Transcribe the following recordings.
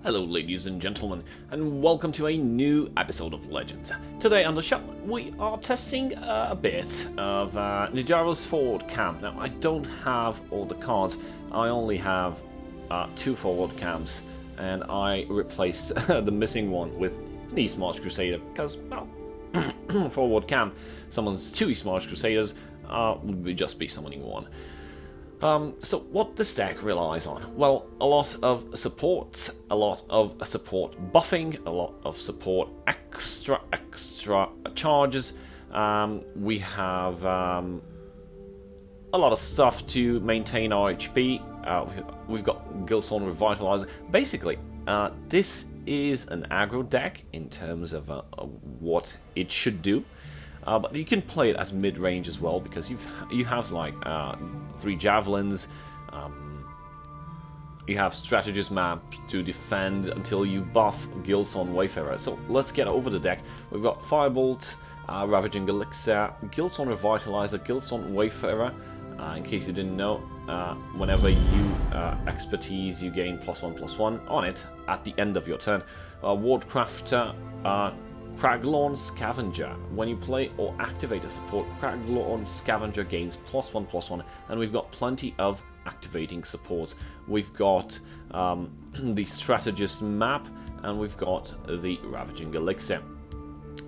Hello ladies and gentlemen, and welcome to a new episode of Legends. Today on the show, we are testing a bit of Nijjaro's Forward Camp. Now, I don't have all the cards, I only have 2 Forward Camps, and I replaced the missing one with an East March Crusader, because, well, Forward Camp summons 2 East March Crusaders, would just be summoning 1. So what this deck relies on? Well, a lot of supports, a lot of support buffing, a lot of support extra charges. We have a lot of stuff to maintain our HP. We've got Gilson Revitalizer. Basically, this is an aggro deck in terms of what it should do. But you can play it as mid-range as well, because you have like 3 javelins, you have strategist map to defend until you buff Gilson Wayfarer. So let's get over the deck. We've got Firebolt, Ravaging Elixir, Gilson Revitalizer, Gilson Wayfarer. In case you didn't know, whenever you expertise, you gain +1/+1 on it at the end of your turn. Wardcrafter, Craglorn Scavenger. When you play or activate a support, Craglorn Scavenger gains +1/+1, and we've got plenty of activating supports. We've got the Strategist map, and we've got the Ravaging Elixir.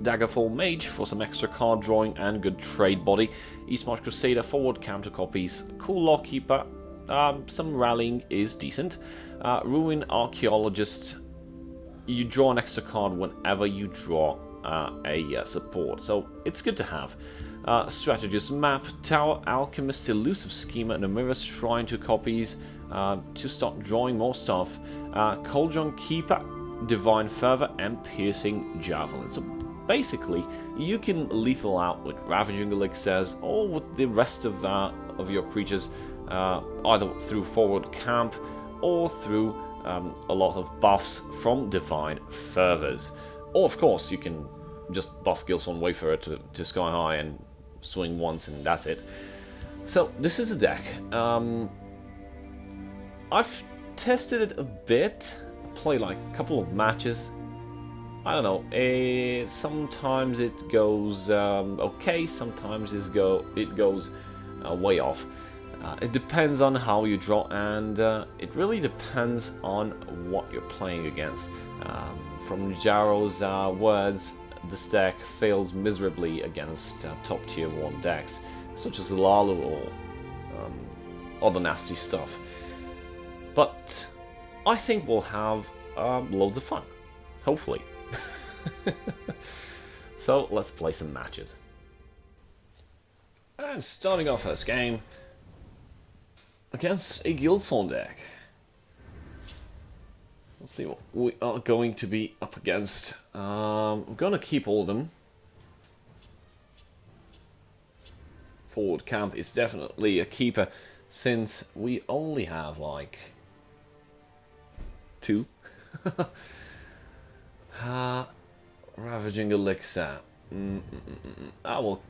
Daggerfall Mage for some extra card drawing and good trade body. East March Crusader, Forward Camp copies, Cool Lockkeeper, some rallying is decent. Ruin Archaeologist. You draw an extra card whenever you draw a support, so it's good to have. Strategist map, Tower Alchemist, Elusive Schemer, and a Mirror Shrine 2 copies to start drawing more stuff. Cauldron Keeper, Divine Fervor, and Piercing Javelin. So basically, you can lethal out with Ravaging Elixirs or with the rest of your creatures, either through Forward Camp or through a lot of buffs from Divine Fervors. Or of course you can just buff Gilson Wayfarer to Sky High and swing once and that's it. So this is a deck. I've tested it a bit, played like a couple of matches. I don't know, sometimes it goes okay, sometimes it goes way off. It depends on how you draw, and it really depends on what you're playing against. From Nijjaro's words, this deck fails miserably against top tier 1 decks, such as Lalu or other nasty stuff. But I think we'll have loads of fun, hopefully. So let's play some matches. And starting our first game against a Gilson deck. Let's see what we are going to be up against. I'm gonna keep all of them. Forward Camp is definitely a keeper, since we only have like 2. Ravaging Elixir. I will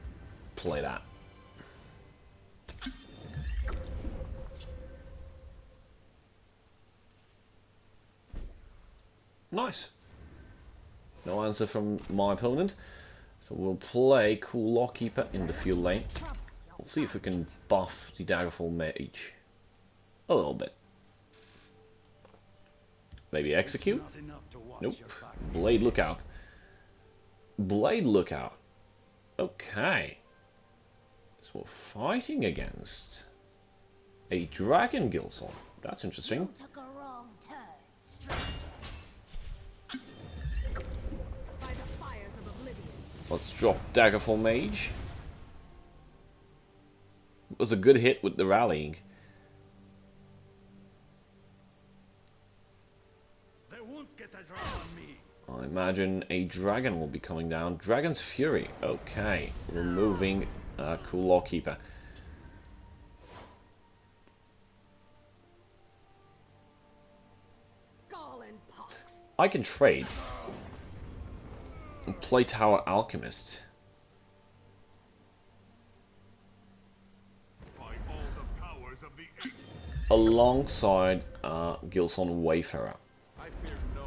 play that. Nice. No answer from my opponent. So we'll play Cool Lockkeeper in the field lane. We'll see if we can buff the Daggerfall Mage a little bit. Maybe execute? Nope. Blade Lookout. Blade Lookout. Okay. So we're fighting against a Dragon Gilson. That's interesting. Let's drop Daggerfall Mage. It was a good hit with the rallying. They won't get a draw on me. I imagine a dragon will be coming down. Dragon's Fury. Okay. Removing Cool Lockkeeper. I can trade. Play Tower Alchemist. Alongside Gilson Wayfarer. I fear no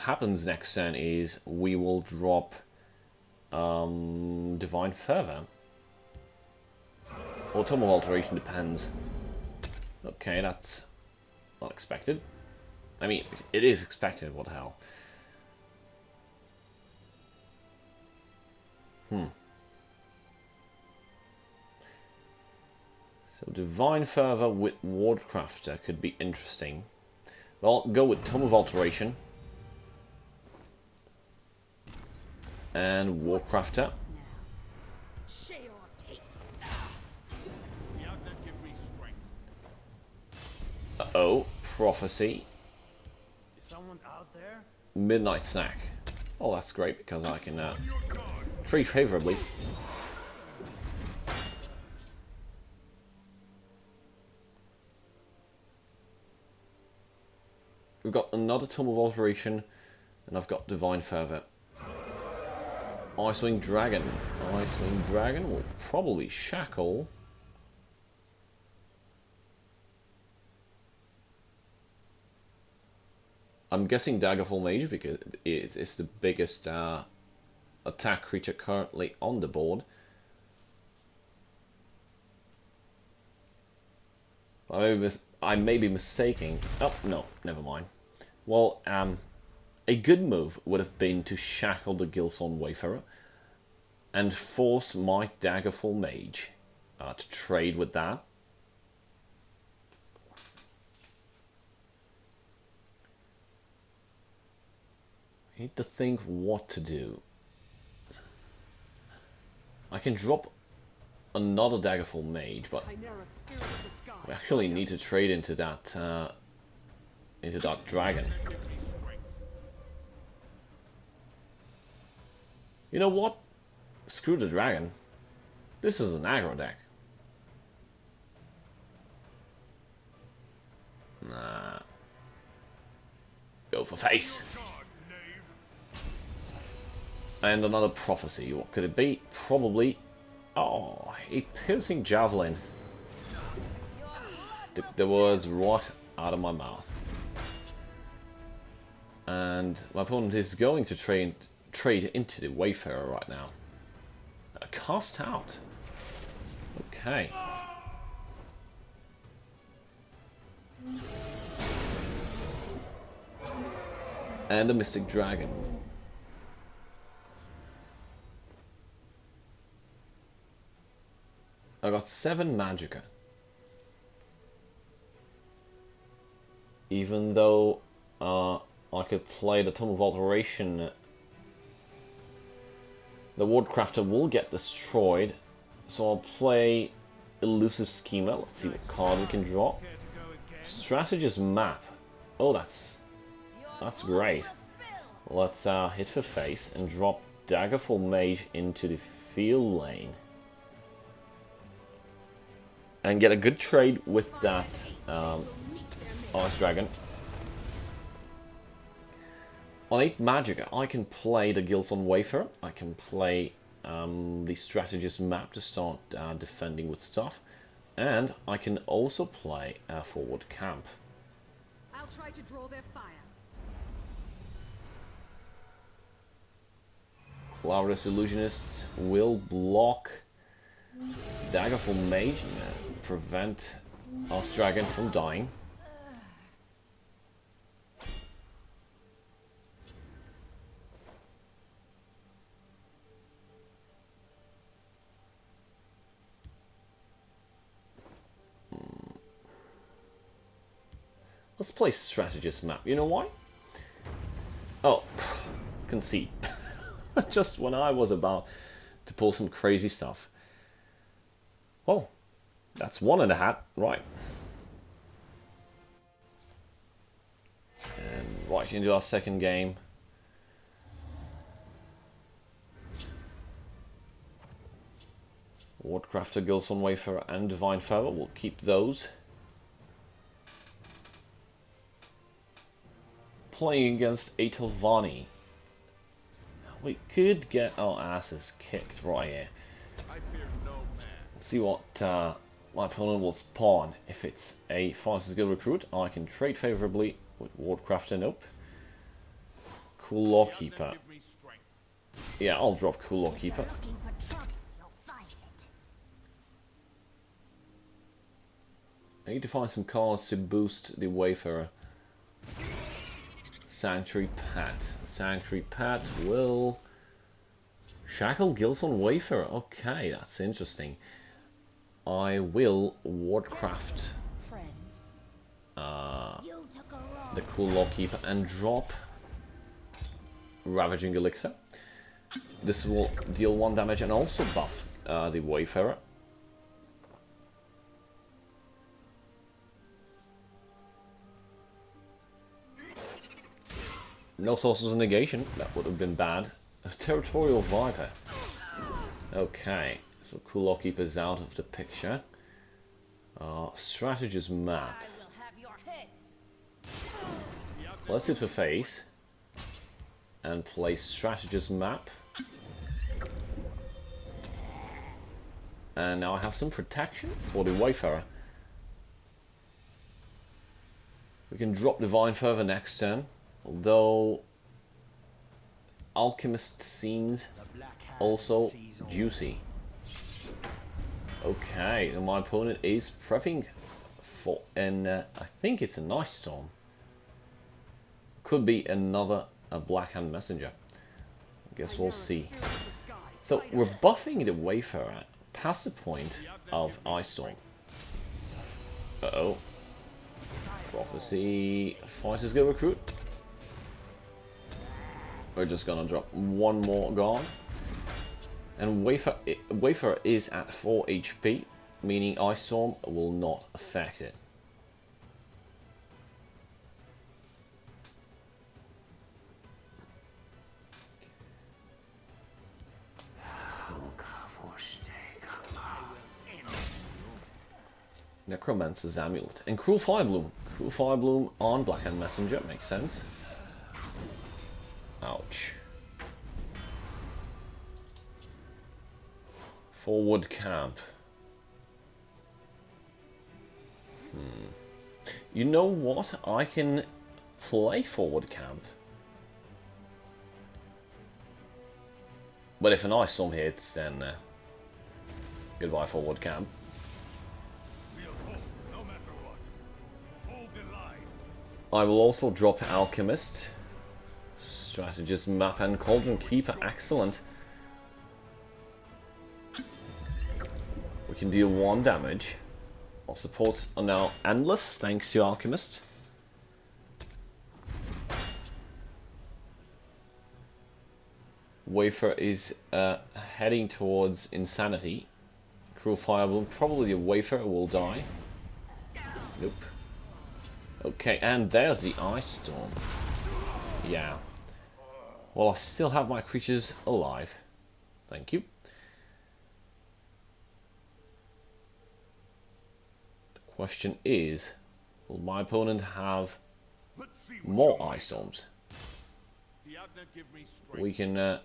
happens next turn is we will drop Divine Fervor. Or Tome of Alteration, depends. Okay, that's not expected. I mean, it is expected, what the hell. So Divine Fervor with Wardcrafter could be interesting. Well, go with Tome of Alteration. And Wardcrafter. Uh-oh, Prophecy. Is someone out there? Midnight Snack. Oh, that's great because I can trade favorably. We've got another Tome of Alteration, and I've got Divine Fervor. Icewing Dragon. Icewing Dragon will probably shackle. I'm guessing Daggerfall Mage because it's the biggest attack creature currently on the board. I may be mistaking. Oh, no, never mind. Well, a good move would have been to shackle the Gilson Wayfarer and force my Daggerfall Mage to trade with that. I need to think what to do. I can drop another Daggerfall Mage, but we actually need to trade into that dragon. You know what? Screw the dragon. This is an aggro deck. Nah. Go for face. And another Prophecy. What could it be? Probably... Oh, a Piercing Javelin. Took the words right out of my mouth. And my opponent is going to trade into the Wayfarer right now. Cast out. Okay. And a Mystic Dragon. I got 7 Magicka. Even though I could play the Tome of Alteration, the Wardcrafter will get destroyed. So I'll play Elusive Schema. Let's see what card we can draw. Strategist Map. Oh, that's great. Let's hit for face and drop Daggerfall Mage into the field lane. And get a good trade with that Ice Dragon. On 8 Magicka, I can play the Gilson Wayfarer. I can play the Strategist Map to start defending with stuff. And I can also play Forward Camp. I'll try to draw their fire. Cloudless Illusionists will block Daggerfall Mage and prevent Ice Dragon from dying. Let's play Strategist Map. You know why? Oh, concede. Just when I was about to pull some crazy stuff. Well, that's one in the hat, right? And right into our second game. Wardcrafter, Gilson Wayfarer, and Divine Fervor. We'll keep those. Playing against Atelvani. We could get our asses kicked right here. Let's see what my opponent will spawn. If it's a Fighters Guild recruit, I can trade favorably with Wardcrafter. Nope. Cool Law Keeper. Yeah, I'll drop Cool Law Keeper. Looking for trouble, you'll find it. I need to find some cards to boost the Wayfarer. Sanctuary Pat. Sanctuary Pat will shackle Gilson Wayfarer. Okay, that's interesting. I will Wardcraft Friend, you took a wrong the Cool Law Keeper and drop Ravaging Elixir. This will deal 1 damage and also buff the Wayfarer. No sources of negation, that would have been bad. A Territorial Viper. Okay, so Cool Law Keeper's out of the picture. Strategist map. I will have your head. Let's hit for face. And play Strategist map. And now I have some protection for the Wayfarer. We can drop Divine Fervor next turn. Although Alchemist seems also juicy. Okay, and my opponent is prepping for an I think it's an Ice Storm. Could be another Blackhand Messenger. I guess we'll see. So we're buffing the Wayfarer past the point of Ice Storm. Uh-oh. Prophecy. Fighters Guild Recruit. We're just gonna drop 1 more guard. And Wayfarer is at 4 HP, meaning Ice Storm will not affect it. Necromancer's Amulet. And Cruel Firebloom. Cruel Firebloom on Blackhand Messenger, makes sense. Ouch. Forward Camp. You know what? I can play Forward Camp. But if an Ice Storm hits, then goodbye Forward Camp. I will also drop Alchemist. Strategist map and Cauldron Keeper, excellent. We can deal 1 damage. Our supports are now endless, thanks to Alchemist. Wayfarer is heading towards Insanity. Cruel Firebloom, probably the Wayfarer will die. Nope. Okay, and there's the Ice Storm. Yeah. Well, I still have my creatures alive. Thank you. The question is, will my opponent have more Ice Storms? We can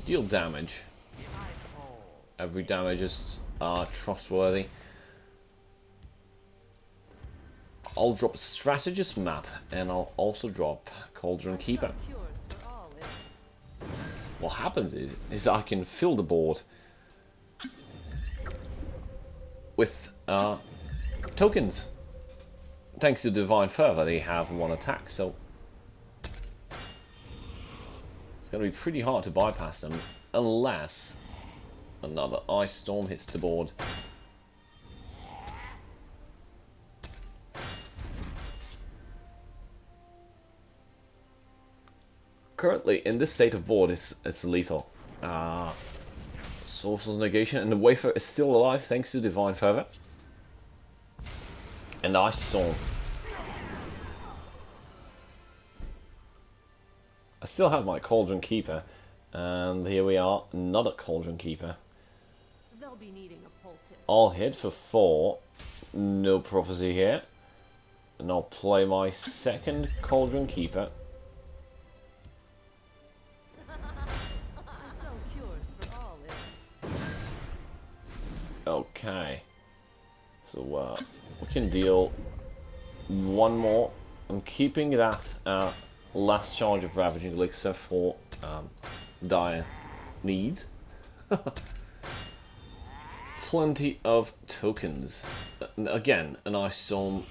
deal damage. Every damage is trustworthy. I'll drop Strategist Map, and I'll also drop Cauldron Keeper. What happens is I can fill the board with tokens. Thanks to Divine Fervor, they have 1 attack, so it's going to be pretty hard to bypass them, unless another Ice Storm hits the board. Currently, in this state of board, it's lethal. Sourcel's Negation, and the Wayfarer is still alive thanks to Divine Fervor. And Ice Storm. I still have my Cauldron Keeper, and here we are, another Cauldron Keeper. They'll be needing a poultice. I'll hit for 4. No Prophecy here. And I'll play my second Cauldron Keeper. Okay, so we can deal 1 more. I'm keeping that last charge of Ravaging Elixir for dire needs. Plenty of tokens. Again, an Ice Storm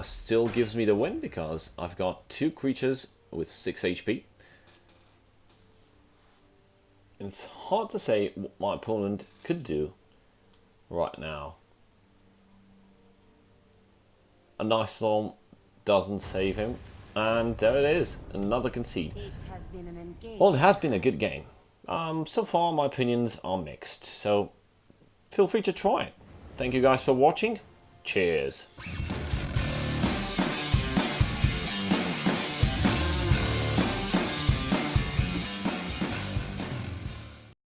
still gives me the win because I've got 2 creatures with 6 HP. It's hard to say what my opponent could do right now. A Ice Storm doesn't save him, and there it is, another concede. Well, it has been a good game. So far my opinions are mixed, so feel free to try it. Thank you guys for watching. Cheers.